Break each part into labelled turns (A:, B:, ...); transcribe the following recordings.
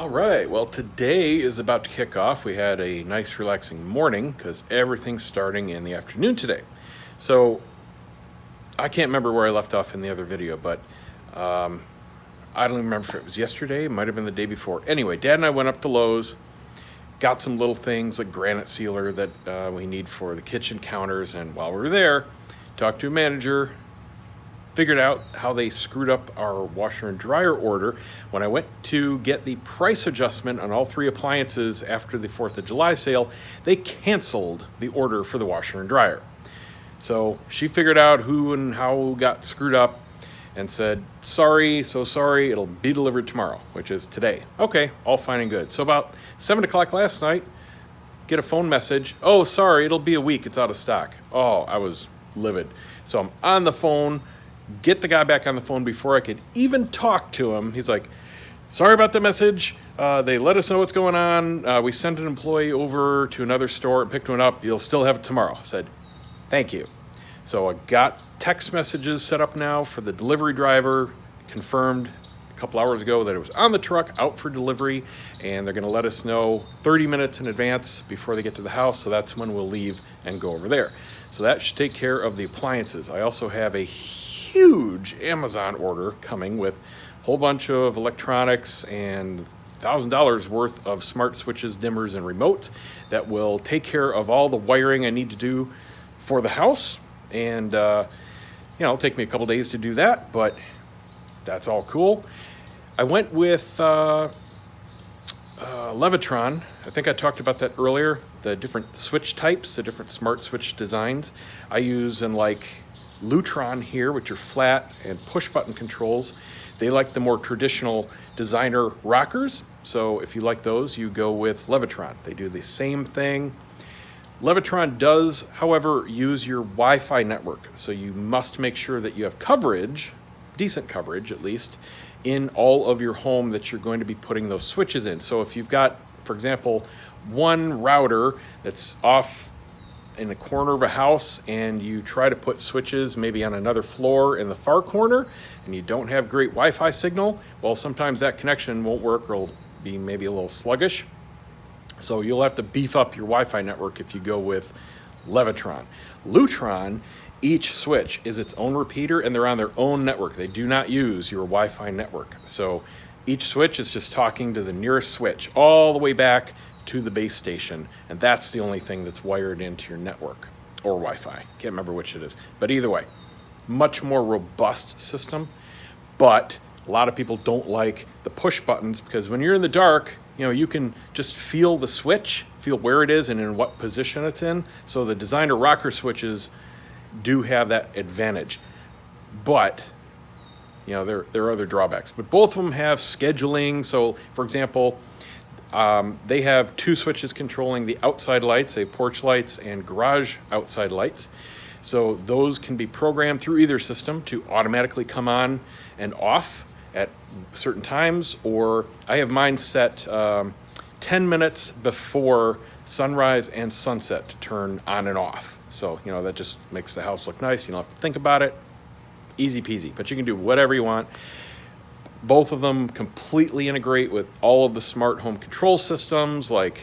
A: All right, well, today is about to kick off. We had a nice, relaxing morning because everything's starting in the afternoon today. So I can't remember where I left off in the other video, but I don't even remember if it was yesterday, it might have been the day before. Anyway, Dad and I went up to Lowe's, got some little things like granite sealer that we need for the kitchen counters, and while we were there, talked to a manager, figured out how they screwed up our washer and dryer order. When I went to get the price adjustment on all three appliances after the 4th of July sale, they canceled the order for the washer and dryer. So she figured out who and how got screwed up and said, sorry, so sorry, it'll be delivered tomorrow, which is today. Okay, all fine and good. So about 7 o'clock last night, get a phone message, oh, sorry, it'll be a week, it's out of stock. Oh, I was livid. So I'm on the phone, get the guy back on the phone before I could even talk to him. He's like, sorry about the message. They let us know what's going on. We sent an employee over to another store and picked one up. You'll still have it tomorrow. I said, thank you. So I got text messages set up now for the delivery driver, confirmed a couple hours ago that it was on the truck, out for delivery, and they're going to let us know 30 minutes in advance before they get to the house. So that's when we'll leave and go over there. So that should take care of the appliances. I also have a huge Amazon order coming with a whole bunch of electronics and $1,000 worth of smart switches, dimmers, and remotes that will take care of all the wiring I need to do for the house. And it'll take me a couple days to do that, but that's all cool. I went with Levitron. I think I talked about that earlier, the different switch types, the different smart switch designs. I use in like Lutron here, which are flat and push button controls. They like the more traditional designer rockers. So if you like those, you go with Levitron. They do the same thing. Levitron does, however, use your Wi-Fi network. So you must make sure that you have coverage, decent coverage at least, in all of your home that you're going to be putting those switches in. So if you've got, for example, one router that's off in the corner of a house and you try to put switches maybe on another floor in the far corner and you don't have great Wi-Fi signal, well, sometimes that connection won't work or will be maybe a little sluggish. So you'll have to beef up your Wi-Fi network if you go with Levitron. Lutron, each switch is its own repeater and they're on their own network. They do not use your Wi-Fi network. So each switch is just talking to the nearest switch all the way back to the base station, and that's the only thing that's wired into your network or Wi-Fi. Can't remember which it is, but either way, much more robust system. But a lot of people don't like the push buttons because when you're in the dark, you can just feel the switch, feel where it is and in what position it's in. So the designer rocker switches do have that advantage, but there are other drawbacks. But both of them have scheduling. So for example, they have two switches controlling the outside lights, porch lights and garage outside lights. So those can be programmed through either system to automatically come on and off at certain times, or I have mine set 10 minutes before sunrise and sunset to turn on and off. So, that just makes the house look nice. You don't have to think about it. Easy peasy, but you can do whatever you want. Both of them completely integrate with all of the smart home control systems like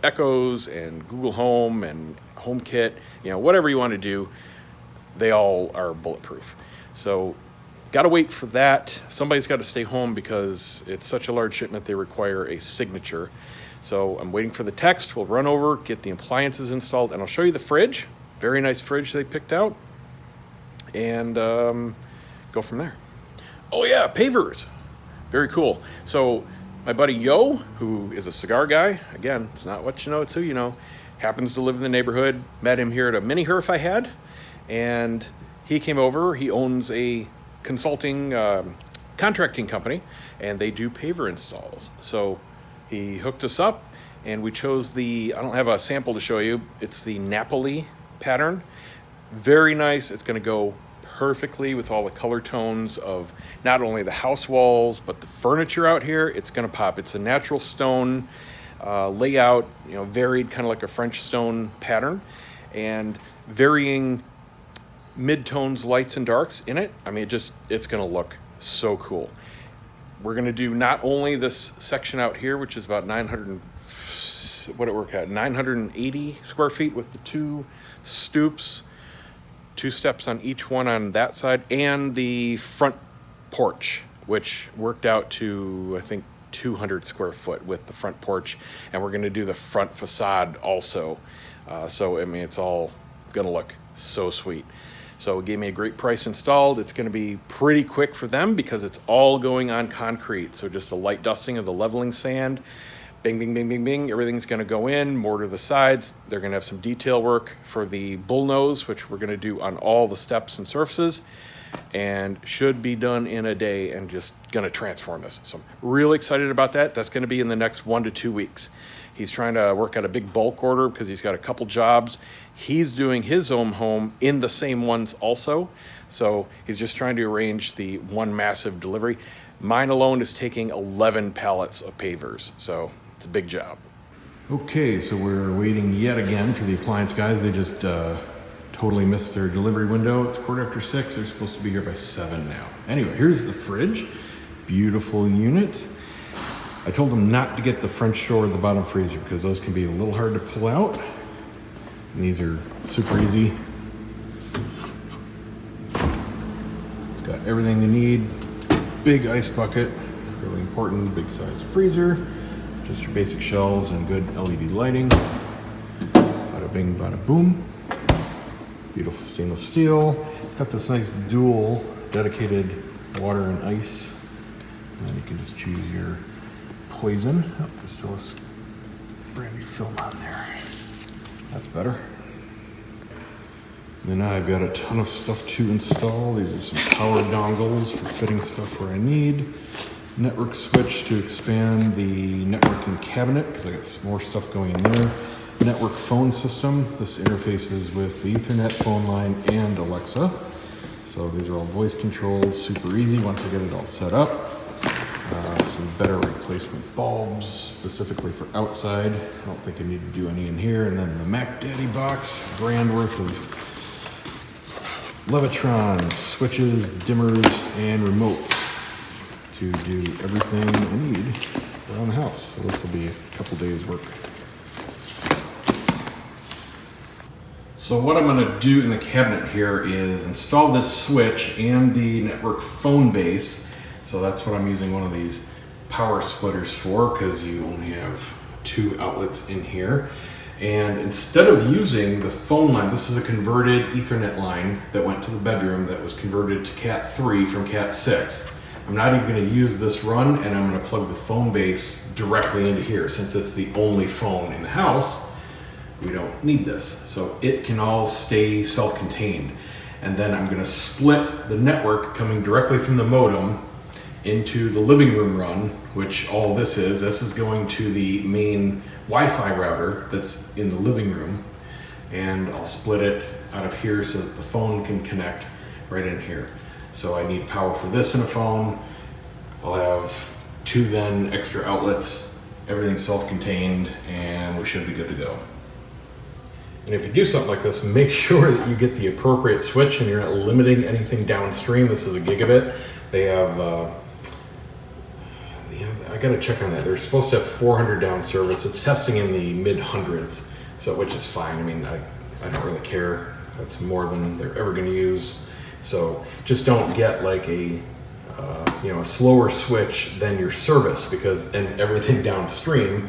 A: Echoes and Google Home and HomeKit. Whatever you want to do, they all are bulletproof. So got to wait for that. Somebody's got to stay home because it's such a large shipment, they require a signature. So I'm waiting for the text. We'll run over, get the appliances installed, and I'll show you the fridge. Very nice fridge they picked out. And go from there. Oh yeah, pavers. Very cool. So my buddy Yo, who is a cigar guy, again, it's not what you know, it's who you know, happens to live in the neighborhood. Met him here at a mini herf I had, and he came over. He owns a consulting contracting company, and they do paver installs. So he hooked us up, and we chose I don't have a sample to show you, it's the Napoli pattern. Very nice. It's going to go perfectly with all the color tones of not only the house walls but the furniture out here. It's going to pop. It's a natural stone layout, varied, kind of like a French stone pattern, and varying mid-tones, lights and darks in it. I mean, it's going to look so cool. we're going to do not only this section out here, which is about 980 square feet with the 2 stoops, 2 steps on each one on that side, and the front porch, which worked out to, I think, 200 square foot with the front porch. And we're going to do the front facade also. So, I mean, it's all going to look so sweet. So it gave me a great price installed. It's going to be pretty quick for them because it's all going on concrete. So just a light dusting of the leveling sand. Bing, bing, bing, bing, bing. Everything's going to go in, mortar the sides. They're going to have some detail work for the bullnose, which we're going to do on all the steps and surfaces, and should be done in a day and just going to transform this. So I'm really excited about that. That's going to be in the next 1 to 2 weeks. He's trying to work out a big bulk order because he's got a couple jobs. He's doing his own home in the same ones also. So he's just trying to arrange the one massive delivery. Mine alone is taking 11 pallets of pavers. So it's a big job. Okay, so we're waiting yet again for the Appliance guys. They just totally missed their delivery window. It's 6:15. They're supposed to be here by 7 now. Anyway, here's the fridge. Beautiful unit. I told them not to get the French door or the bottom freezer because those can be a little hard to pull out. And these are super easy. It's got everything they need. Big ice bucket, really important, big sized freezer. Just your basic shelves and good LED lighting. Bada bing, bada boom. Beautiful stainless steel. It's got this nice dual dedicated water and ice. And then you can just choose your poison. Oh, there's still a brand new film on there. That's better. And then I've got a ton of stuff to install. These are some power dongles for fitting stuff where I need. Network switch to expand the networking cabinet because I got some more stuff going in there. Network phone system. This interfaces with the Ethernet phone line and Alexa. So these are all voice controlled, super easy once I get it all set up. Some better replacement bulbs, specifically for outside. I don't think I need to do any in here. And then the Mac Daddy box, grand worth of Levitrons, switches, dimmers, and remotes to do everything I need around the house. So this will be a couple days work. So what I'm going to do in the cabinet here is install this switch and the network phone base. So that's what I'm using one of these power splitters for, because you only have 2 outlets in here. And instead of using the phone line, this is a converted Ethernet line that went to the bedroom that was converted to Cat 3 from Cat 6. I'm not even going to use this run, and I'm going to plug the phone base directly into here. Since it's the only phone in the house, we don't need this. So it can all stay self-contained. And then I'm going to split the network coming directly from the modem into the living room run, which all this is going to the main Wi-Fi router that's in the living room, and I'll split it out of here so that the phone can connect right in here. So I need power for this and a phone. I'll have 2 then extra outlets, everything's self-contained, and we should be good to go. And if you do something like this, make sure that you get the appropriate switch and you're not limiting anything downstream. This is a gigabit. They have I gotta check on that. They're supposed to have 400 down service. It's testing in the mid hundreds, so which is fine. I mean, I don't really care. That's more than they're ever gonna use. So just don't get like a a slower switch than your service, because and everything downstream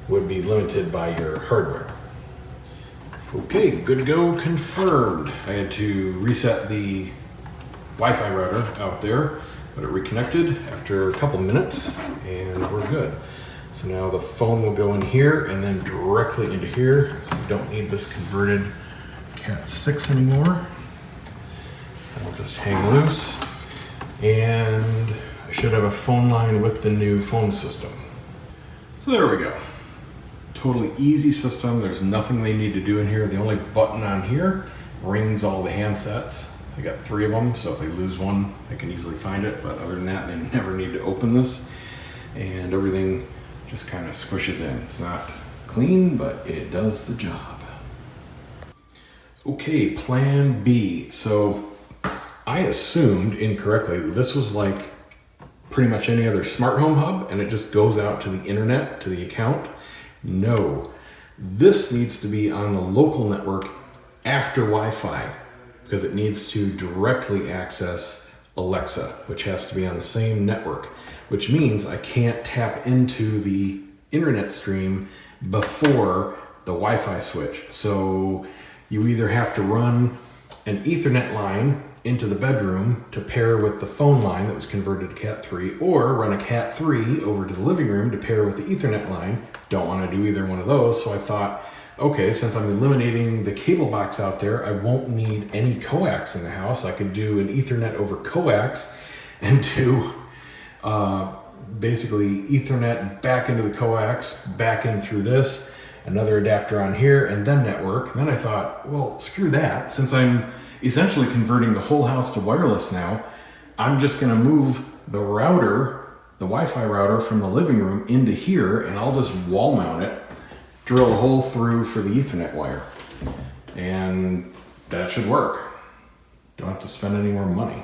A: would be limited by your hardware. Okay, good to go, confirmed. I had to reset the Wi-Fi router out there, but it reconnected after a couple minutes, and we're good. So now the phone will go in here and then directly into here, so we don't need this converted Cat 6 anymore. That'll just hang loose, and I should have a phone line with the new phone system. So there we go. Totally easy system. There's nothing they need to do in here. The only button on here rings all the handsets. I got 3 of them, so if they lose one, they can easily find it. But other than that, they never need to open this. And everything just kind of squishes in. It's not clean, but it does the job. Okay, plan B. So I assumed incorrectly that this was like pretty much any other smart home hub and it just goes out to the internet, to the account. No, this needs to be on the local network after Wi-Fi because it needs to directly access Alexa, which has to be on the same network, which means I can't tap into the internet stream before the Wi-Fi switch. So you either have to run an Ethernet line into the bedroom to pair with the phone line that was converted to Cat 3, or run a Cat 3 over to the living room to pair with the Ethernet line. Don't want to do either one of those, so I thought, okay, since I'm eliminating the cable box out there, I won't need any coax in the house. I could do an Ethernet over coax and do basically Ethernet back into the coax, back in through this, another adapter on here, and then network. And then I thought, well, screw that. Since I'm essentially converting the whole house to wireless now, I'm just gonna move the router, the Wi-Fi router from the living room into here, and I'll just wall mount it, drill a hole through for the Ethernet wire. And that should work. Don't have to spend any more money.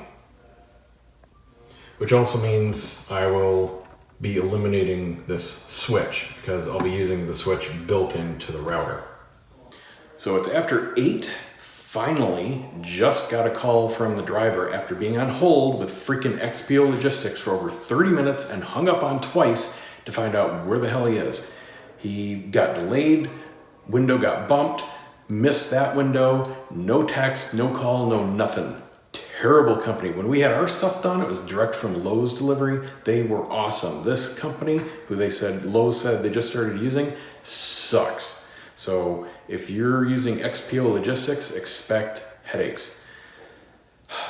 A: Which also means I will be eliminating this switch because I'll be using the switch built into the router. So it's after 8. Finally, just got a call from the driver after being on hold with freaking XPO Logistics for over 30 minutes and hung up on twice to find out where the hell he is. He got delayed, window got bumped, missed that window, no text, no call, no nothing. Terrible company. When we had our stuff done, it was direct from Lowe's delivery. They were awesome. This company, who Lowe's said they just started using, sucks. So if you're using XPO Logistics, expect headaches.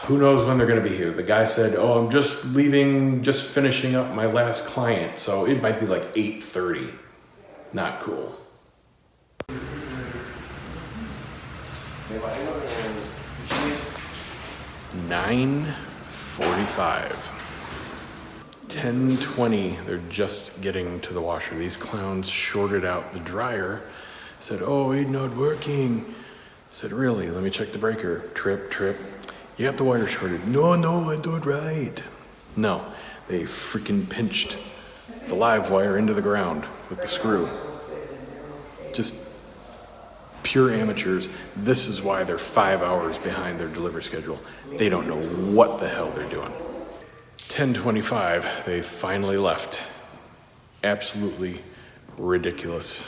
A: Who knows when they're gonna be here? The guy said, oh, I'm just leaving, just finishing up my last client. So it might be like 8:30. Not cool. 9:45. 10:20, they're just getting to the washer. These clowns shorted out the dryer. Said, oh, it's not working. Said, really? Let me check the breaker. Trip. You got the wire shorted. No, I do it right. No, they freaking pinched the live wire into the ground with the screw. Just pure amateurs. This is why they're 5 hours behind their delivery schedule. They don't know what the hell they're doing. 10:25, they finally left. Absolutely ridiculous.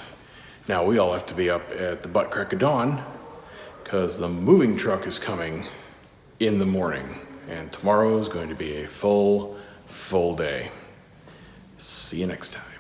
A: Now we all have to be up at the butt crack of dawn because the moving truck is coming in the morning, and tomorrow is going to be a full day. See you next time.